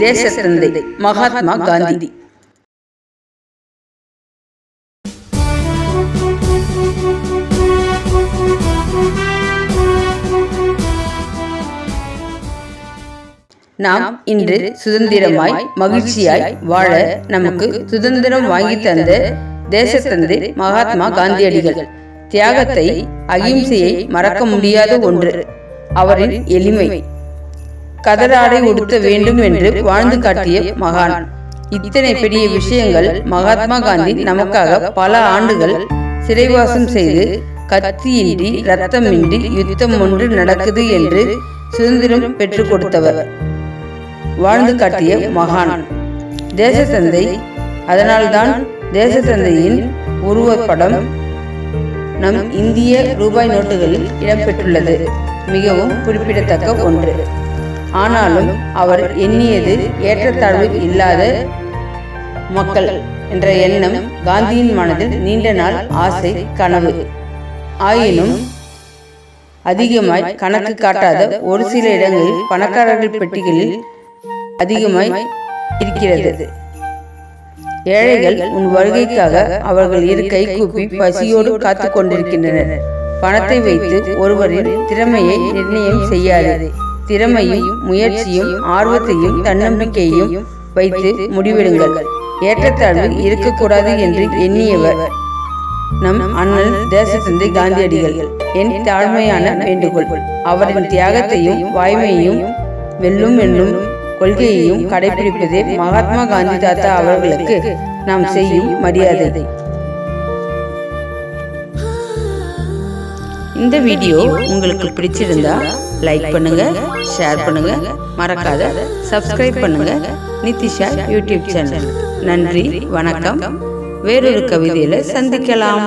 தேசத்தந்தை மகாத்மா காந்தி. நாம் இன்று சுதந்திரமாய் மகிழ்ச்சியாய் வாழ நமக்கு சுதந்திரம் வாங்கி தந்த தேசத்தந்தை மகாத்மா காந்தியடிகள் தியாகத்தை, அகிம்சையை மறக்க முடியாத ஒன்று. அவரின் எளிமை, கதராடை உடுத்த வேண்டும் என்று வாழ்ந்து காட்டிய மகான். இத்தனை பெரிய விஷயங்கள் மகாத்மா காந்தி நமக்காக பல ஆண்டுகள் சிறைவாசம் செய்து கத்தியின்றி இரத்தமின்றி யுத்தம் ஒன்று நடக்குது என்று சுதந்திரம் பெற்றுக் கொடுத்தவர், வாழ்ந்து காட்டிய மகான் தேசத்தந்தை. அதனால்தான் தேசத்தந்தையின் உருவப்படம் நம் இந்திய ரூபாய் நோட்டுகளில் இடம்பெற்றுள்ளது. மிகவும் குறிப்பிடத்தக்க ஒன்று. ஆனாலும் அவர் எண்ணியது ஏற்றத்தாழ்வு இல்லாத மக்கள் என்ற எண்ணம் காந்தியின் மனதில் நீண்ட நாள் ஆசை, கனவு. ஆயினும் அதிகமாய் கணக்கு காட்டாத ஒரு சில இடங்களில் பணக்காரர்கள் பெட்டிகளில் அதிகமாய் இருக்கிறது. ஏழைகள் உன் வருகைக்காக அவர்கள் இரு கை கூப்பி பசியோடு காத்து கொண்டிருக்கின்றனர். பணத்தை வைத்து ஒருவரின் திறமையை நிர்ணயம் செய்யாது. திறமையும் முயற்சியும் ஆர்வத்தையும் தன்னம்பிக்கையும் வைத்து முடிவெடுங்கள். ஏற்றத்தாழ்வு இருக்கக்கூடாது என்று எண்ணியவர் நம் அண்ணன் தேசத்தந்தை காந்தியடிகள். என் தாழ்மையான வேண்டுகோள், அவரின் தியாகத்தையும் வாய்மையையும் வெல்லும் என்னும் கொள்கையையும் கடைபிடிப்பதே மகாத்மா காந்தி தாத்தா அவர்களுக்கு நாம் செய்யும் மரியாதை. இந்த வீடியோ உங்களுக்கு பிடிச்சிருந்தா லைக் பண்ணுங்க, ஷேர் பண்ணுங்க, மறக்காத சப்ஸ்கிரைப் பண்ணுங்க நிதிஷா யூடியூப் சேனல். நன்றி, வணக்கம். வேறொரு கவிதையில சந்திக்கலாம்.